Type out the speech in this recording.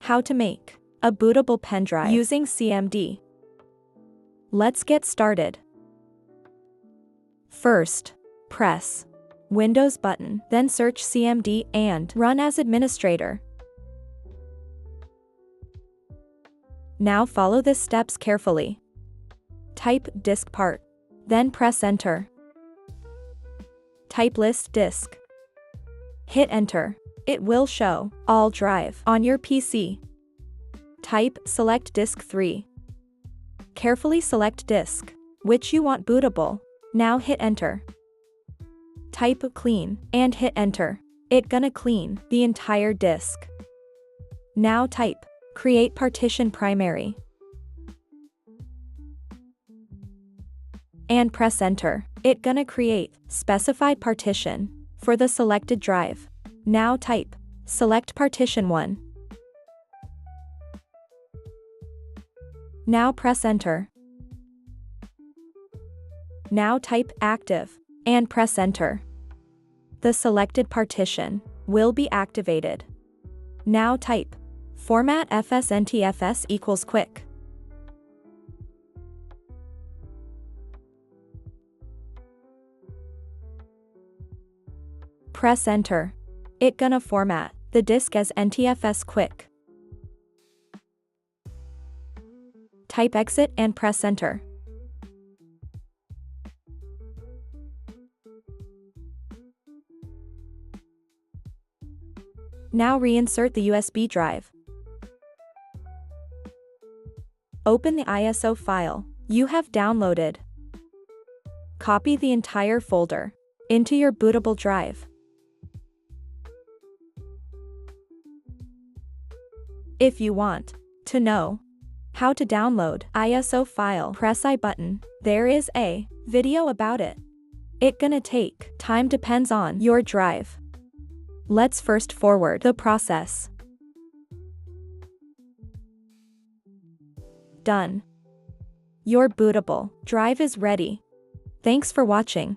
How to make a bootable pen drive using CMD. Let's get started. First, press Windows button, then search CMD and run as administrator. Now follow the steps carefully. Type diskpart, then press enter. Type list disk. Hit enter. It will show all drive on your PC. Type select disk 3. Carefully select disk which you want bootable. Now hit enter. Type clean and hit enter. It gonna clean the entire disk. Now type create partition primary and press enter. It gonna create specified partition for the selected drive. Now type select partition 1. Now press enter. Now type active and press enter. The selected partition will be activated. Now type format fs ntfs equals quick. Press enter. It gonna format the disk as ntfs quick. Type exit and press enter. Now reinsert the USB drive. Open the ISO file you have downloaded. Copy the entire folder into your bootable drive. If you want to know how to download ISO file, press I button. There is a video about it. It gonna take time, depends on your drive. Let's first forward the process. Done. Your bootable drive is ready. Thanks for watching.